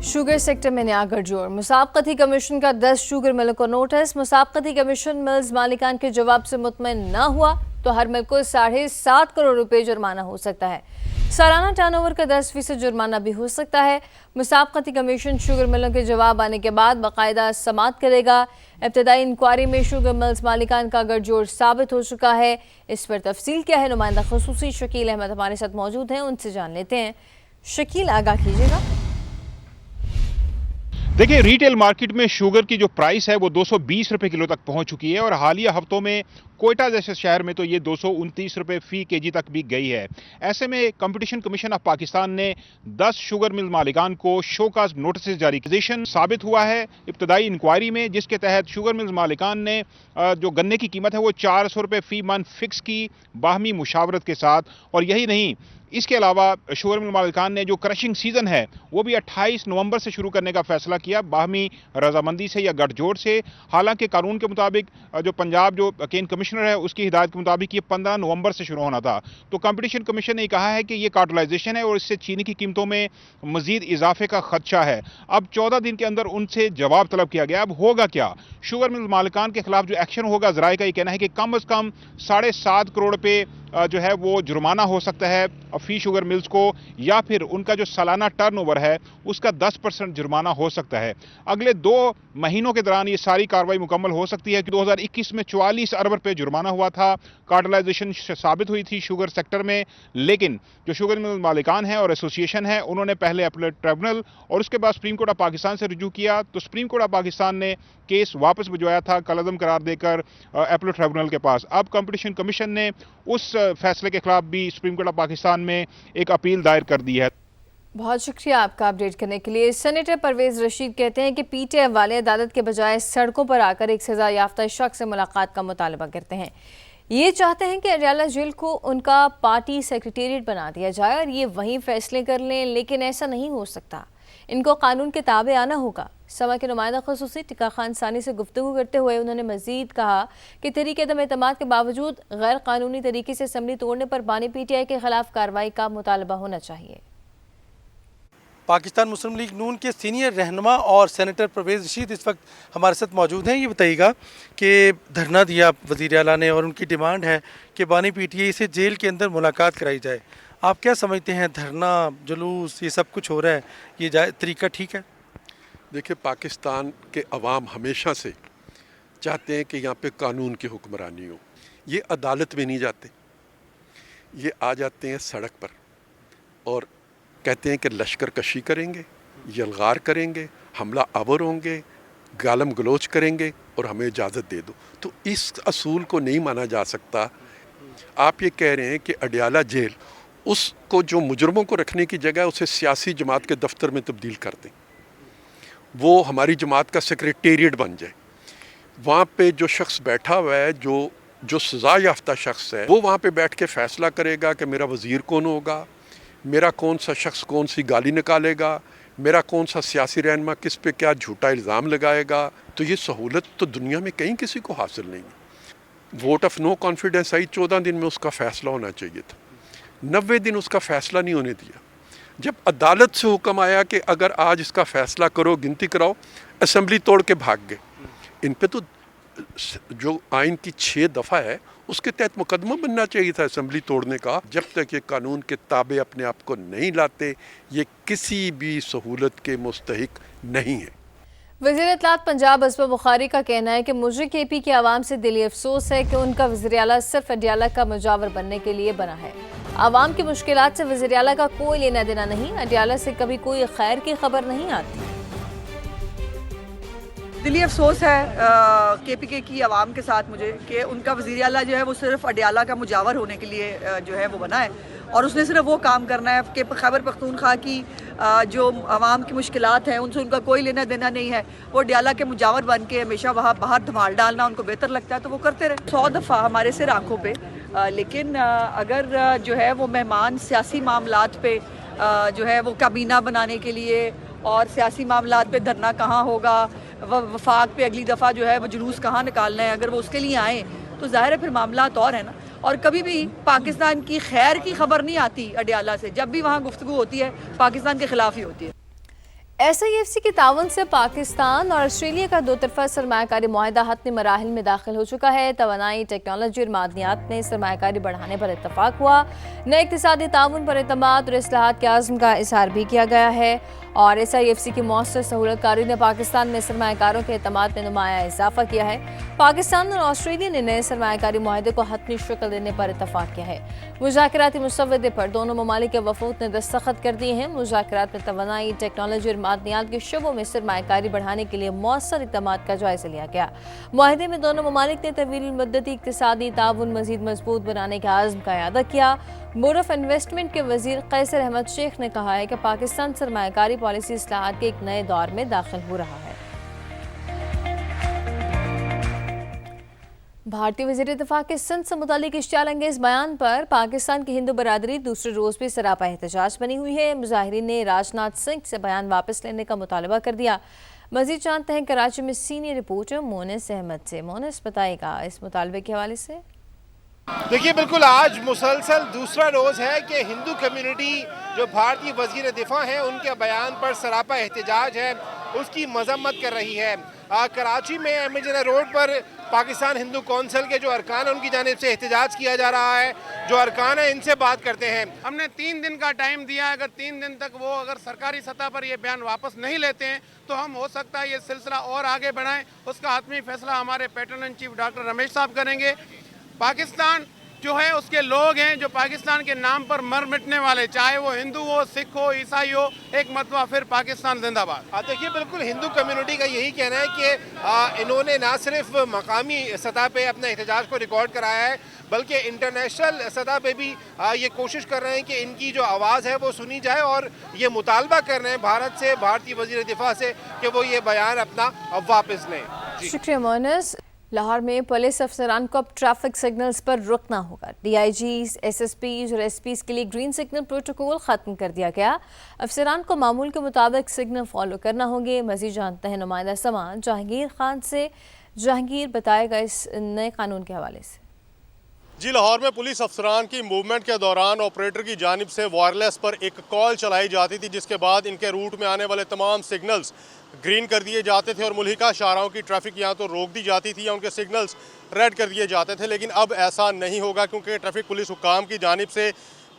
Sugar sector में नया गठजोड़। मुसाबकती कमीशन का 10 शुगर मिलों को नोटिस। मुसाबकती कमीशन मिल्स मालिकान के जवाब से मुतमईन न हुआ तो हर मिल को 7.5 करोड़ रुपए जुर्माना हो सकता है। सालाना टर्नओवर का 10% जुर्माना भी हो सकता है। मुसाबकती कमीशन शुगर मिलों के जवाब आने के बाद बाकायदा समाअत करेगा। इब्तदाई इंक्वायरी में शुगर मिल्स मालिकान का गठजोड़ साबित हो चुका है। इस पर तफसील क्या है, नुमाइंदा खुसूसी शकील अहमद हमारे साथ मौजूद हैं, उनसे जान लेते हैं। शकील, आगाह कीजिएगा। देखिए, रिटेल मार्केट में शुगर की जो प्राइस है वो 220 रुपए किलो तक पहुंच चुकी है और हालिया हफ्तों में कोयटा जैसे शहर में तो ये 229 रुपए फी केजी तक भी गई है। ऐसे में कंपटीशन कमीशन ऑफ पाकिस्तान ने 10 शुगर मिल मालिकान को शोकाज नोटिस जारी किए। साबित हुआ है इब्तदाई इंक्वायरी में, जिसके तहत शुगर मिल मालिकान ने जो गन्ने की कीमत है वो 400 रुपए फी मन फिक्स की बाहमी मुशावरत के साथ। और यही नहीं, इसके अलावा शुगर मिल मालिकान ने जो क्रशिंग सीजन है वो भी 28 नवंबर से शुरू करने का फैसला किया, बाहमी रजामंदी से या गठजोड़ से। हालांकि कानून के मुताबिक जो पंजाब जो केन कमिश्नर है उसकी हिदायत के मुताबिक ये 15 नवंबर से शुरू होना था। तो कंपटीशन कमीशन ने कहा है कि ये कार्टलाइजेशन है और इससे चीनी की कीमतों में मजीद इजाफे का खदशा है। अब 14 दिन के अंदर उनसे जवाब तलब किया गया। अब होगा क्या? शुगर मिल मालिकान के खिलाफ जो एक्शन होगा, जराए का ये कहना है कि कम अज कम 7.5 करोड़ रुपए जो है वो जुर्माना हो सकता है फी शुगर मिल्स को, या फिर उनका जो सालाना टर्नओवर है उसका 10% जुर्माना हो सकता है। अगले 2 महीनों के दौरान ये सारी कार्रवाई मुकम्मल हो सकती है कि 2021 में 44 अरब रुपए जुर्माना हुआ था। कार्टलाइजेशन साबित हुई थी शुगर सेक्टर में, लेकिन जो शुगर मिल मालिकान है और एसोसिएशन है उन्होंने पहले अपीलेट ट्रिब्यूनल और उसके बाद सुप्रीम कोर्ट ऑफ पाकिस्तान से रुजू किया। तो सुप्रीम कोर्ट ऑफ पाकिस्तान ने केस वापस भिजवाया था कलअदम करार देकर अपीलेट ट्रिब्यूनल के पास। अब कंपटीशन कमीशन ने उस फैसले के खिलाफ भी सुप्रीम कोर्ट ऑफ पाकिस्तान में एक अपील दायर कर दी है। बहुत शुक्रिया आपका अपडेट करने के लिए। सेनेटर परवेज रशीद कहते हैं कि पीटीआई वाले अदालत के बजाय सड़कों पर आकर एक सजा याफ्ता शख्स से मुलाकात का मुतालबा करते हैं। ये चाहते हैं कि अडयाला जेल को उनका पार्टी सेक्रेटेरिएट बना दिया जाए और ये वहीं फैसले कर लें, लेकिन ऐसा नहीं हो सकता। इनको कानून के ताबे आना होगा। समा के नुमाइंदा खुसूसी टिका खान सानी से गुफ्तगू करते हुए उन्होंने मजीद कहा कि तहरीक अदम एतमाद के बावजूद गैर कानूनी तरीके से असम्बली तोड़ने पर बानी पीटीआई के खिलाफ कार्रवाई का मुतालबा होना चाहिए। पाकिस्तान मुस्लिम लीग नून के सीनियर रहनुमा और सेनेटर परवेज रशीद इस वक्त हमारे साथ मौजूद हैं। ये बताइएगा कि धरना दिया वज़ीर आला ने और उनकी डिमांड है कि बानी पीटीआई से जेल के अंदर मुलाकात कराई जाए। आप क्या समझते हैं, धरना जुलूस ये सब कुछ हो रहा है, ये तरीका ठीक है? देखिए, पाकिस्तान के अवाम हमेशा से चाहते हैं कि यहाँ पे कानून की हुक्मरानी हो। ये अदालत में नहीं जाते, ये आ जाते हैं सड़क पर और कहते हैं कि लश्कर कशी करेंगे, यलगार करेंगे, हमला आवर होंगे, गालम गलोच करेंगे और हमें इजाज़त दे दो। तो इस असूल को नहीं माना जा सकता। आप ये कह रहे हैं कि अडयाला जेल उसको जो मुजरमों को रखने की जगह उसे सियासी जमात के दफ्तर में तब्दील कर दें, वो हमारी जमात का सेक्रेटेरिएट बन जाए। वहाँ पे जो शख्स बैठा हुआ है, जो सज़ा याफ्ता शख्स है, वो वहाँ पे बैठ के फ़ैसला करेगा कि मेरा वज़ीर कौन होगा, मेरा कौन सा शख्स कौन सी गाली निकालेगा, मेरा कौन सा सियासी रहनुमा किस पे क्या झूठा इल्ज़ाम लगाएगा। तो ये सहूलत तो दुनिया में कहीं किसी को हासिल नहीं है। वोट ऑफ नो कॉन्फिडेंस आई, 14 दिन में उसका फ़ैसला होना चाहिए था, 90 दिन उसका फ़ैसला नहीं होने दिया। जब अदालत से हुक्म आया कि अगर आज इसका फ़ैसला करो, गिनती कराओ, असम्बली तोड़ के भाग गए। इन पे तो जो आइन की 6 दफ़ा है उसके तहत मुकदमा बनना चाहिए था असम्बली तोड़ने का। जब तक ये कानून के ताबे अपने आप को नहीं लाते, ये किसी भी सहूलत के मुस्तहिक नहीं है। वज़ीर इत्तलात पंजाब असबा बुखारी का कहना है कि मुझे केपी के आवाम से दिली अफसोस है कि उनका वज़ीर आला सिर्फ अडयाला का मुजावर बनने के लिए बना है। आवाम की मुश्किलात से वज़ीर आला का कोई लेना देना नहीं। अडयाला से कभी कोई खैर की खबर नहीं आती। दिली अफसोस है केपीके की आवाम के साथ मुझे कि उनका वज़ीर आला जो है वो सिर्फ अडयाला का मुजावर होने के लिए जो है वो बना है और उसने सिर्फ वो काम करना है कि खैबर पख्तूनख्वा की जो आवाम की मुश्किलात हैं उनसे उनका कोई लेना देना नहीं है। वो अडयाला के मुजावर बन के हमेशा वहाँ बाहर धमाल डालना उनको बेहतर लगता है तो वो करते रहे। 100 दफ़ा हमारे सिर आँखों पे, लेकिन अगर जो है वो मेहमान सियासी मामलात पे जो है वो काबीना बनाने के लिए और सियासी मामलात पे धरना कहाँ होगा, वफाक पे अगली दफ़ा जो है वो जुलूस कहाँ निकालना है, अगर वो उसके लिए आए तो ज़ाहिर है फिर मामलात और है ना। और कभी भी पाकिस्तान की खैर की खबर नहीं आती अडयाला से। जब भी वहाँ गुफ्तगू होती है पाकिस्तान के खिलाफ ही होती है। SIFC के ताउन से पाकिस्तान और ऑस्ट्रेलिया का दो तरफा सरमायाकारी मुआहदा हतमी मराहिल में दाखिल हो चुका है। तवानाई, टेक्नोलॉजी और मादनियात में सरमायाकारी बढ़ाने पर इत्तफाक हुआ। नए इक़्तिसादी ताउन पर एतमाद और इस्लाहात के आज़म का इज़हार भी किया गया है और SIFC की मौसर सहूलतकारी ने पाकिस्तान में सरमायाकारों के एतमाद में नुमाया इजाफा किया है। पाकिस्तान और ऑस्ट्रेलिया ने नए सरमायाकारी मुआहदे को हतमी शक्ल देने पर इत्तफाक किया है। मुज़ाकराती मुसव्वदे पर दोनों ममालिक के वफूद ने दस्तखत कर दिए हैं। मुज़ाकरात में तवानाई, टेक्नोलॉजी और मादनियात के शोबों में सरमायाकारी बढ़ाने के लिए मौसर इक़दामात का जायजा लिया गया। मुआहदे में दोनों ममालिक ने तवील मुद्दती इक़्तिसादी ताउन मज़ीद मजबूत बनाने के आज़म का इआदा किया। बोर्ड ऑफ इन्वेस्टमेंट के वज़ीर कैसर अहमद शेख ने कहा है कि पाकिस्तान सरमायाकारी पॉलिसी इस्लाहात के एक नए दौर में दाखिल हो रहा है। भारतीय वज़ीर दिफ़ा के सिंध से मुतालिक इश्तियाल अंगेज़ बयान पर पाकिस्तान की हिंदू बरादरी दूसरे रोज़ भी सरापा एहतजाज बनी हुई है। मुजाहिरीन ने राजनाथ सिंह से बयान वापस लेने का मुतालबा कर दिया। मज़ीद जानते हैं कराची में सीनियर रिपोर्टर मोनिस अहमद से। मोनिस, बताएगा इस मुतालबे के हवाले से। देखिए, बिल्कुल आज मुसलसल दूसरा रोज़ है कि हिंदू कम्युनिटी जो भारतीय वज़ीर दिफ़ा हैं उनके बयान पर सरापा एहतजाज है, उसकी मजम्मत कर रही है। कराची में एमएजना रोड पर पाकिस्तान हिंदू कौंसिल के जो अरकान हैं उनकी जानिब से एहतजाज किया जा रहा है। जो अरकान है इनसे बात करते हैं। हमने 3 दिन का टाइम दिया है, अगर 3 दिन तक वो अगर सरकारी सतह पर ये बयान वापस नहीं लेते हैं तो हम हो सकता है ये सिलसिला और आगे बढ़ाएं। उसका हतमी फैसला हमारे pattern in chief doctor Ramesh साहब करेंगे। पाकिस्तान जो है उसके लोग हैं जो पाकिस्तान के नाम पर मर मिटने वाले, चाहे वो हिंदू हो, सिख हो, ईसाई हो, एक मरतबा फिर पाकिस्तान जिंदाबाद। देखिए, बिल्कुल हिंदू कम्युनिटी का यही कहना है कि इन्होंने ना सिर्फ मकामी सतह पे अपने एहतजाज को रिकॉर्ड कराया है बल्कि इंटरनेशनल सतह पे भी ये कोशिश कर रहे हैं कि इनकी जो आवाज़ है वो सुनी जाए और ये मुतालबा कर रहे हैं भारत से, भारतीय वज़ीर दिफ़ा से कि वो ये बयान अपना वापस लें। शुक्रिया मोनिस। लाहौर में पुलिस अफसरान को अब ट्रैफिक सिग्नल्स पर रुकना होगा। DIGs, SSPs और SPs के लिए ग्रीन सिग्नल प्रोटोकॉल ख़त्म कर दिया गया। अफसरान को मामूल के मुताबिक सिग्नल फॉलो करना होंगे। मज़ीद जानते हैं नुमाइंदा समा जहांगीर खान से। जहांगीर, बताएगा इस नए कानून के हवाले से। जी, लाहौर में पुलिस अफसरान की मूवमेंट के दौरान ऑपरेटर की जानिब से वायरलेस पर एक कॉल चलाई जाती थी जिसके बाद इनके रूट में आने वाले तमाम सिग्नल्स ग्रीन कर दिए जाते थे और मुल्हिका शाहराहों की ट्रैफिक यहाँ तो रोक दी जाती थी या उनके सिग्नल्स रेड कर दिए जाते थे। लेकिन अब ऐसा नहीं होगा क्योंकि ट्रैफिक पुलिस हुक्काम की जानिब से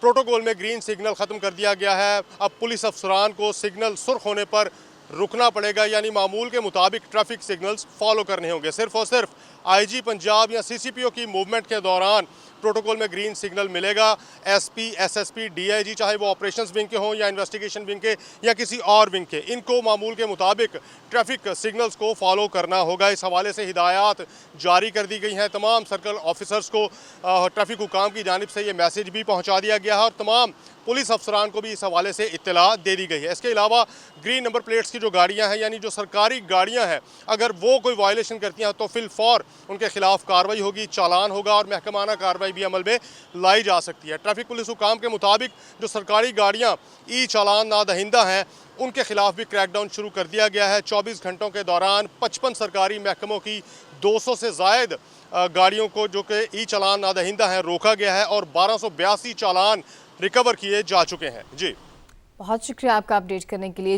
प्रोटोकॉल में ग्रीन सिग्नल ख़त्म कर दिया गया है। अब पुलिस अफसरान को सिग्नल सुर्ख होने पर रुकना पड़ेगा, यानी मामूल के मुताबिक ट्रैफिक सिग्नल्स फॉलो करने होंगे। सिर्फ और सिर्फ IG पंजाब या CCPO की मूवमेंट के दौरान प्रोटोकॉल में ग्रीन सिग्नल मिलेगा। SP, SSP, DIG चाहे वो ऑपरेशंस विंग के हों या इन्वेस्टिगेशन विंग के या किसी और विंग के, इनको मामूल के मुताबिक ट्रैफिक सिग्नल्स को फॉलो करना होगा। इस हवाले से हिदायत जारी कर दी गई हैं। तमाम सर्कल ऑफिसर्स को ट्रैफिक हुकाम की जानिब से ये मैसेज भी पहुँचा दिया गया है और तमाम पुलिस अफसरान को भी इस हवाले से इत्तला दे दी गई है। इसके अलावा ग्रीन नंबर प्लेट्स की जो गाड़ियां हैं, यानी जो सरकारी गाड़ियां हैं, अगर वो कोई वायलेशन करती हैं तो फिल फौर उनके खिलाफ कार्रवाई होगी, चालान होगा और महकमाना कार्रवाई भी अमल में लाई जा सकती है। ट्रैफिक पुलिस हुकाम के मुताबिक जो सरकारी गाड़ियाँ ई चालान नादहिंदा हैं उनके खिलाफ भी क्रैकडाउन शुरू कर दिया गया है। 24 घंटों के दौरान 55 सरकारी महकमों की 200 से ज़ायद गाड़ियों को जो कि ई चालान नादहिंदा हैं रोका गया है और 1282 चालान रिकवर किए जा चुके हैं। जी, बहुत शुक्रिया आपका अपडेट करने के लिए।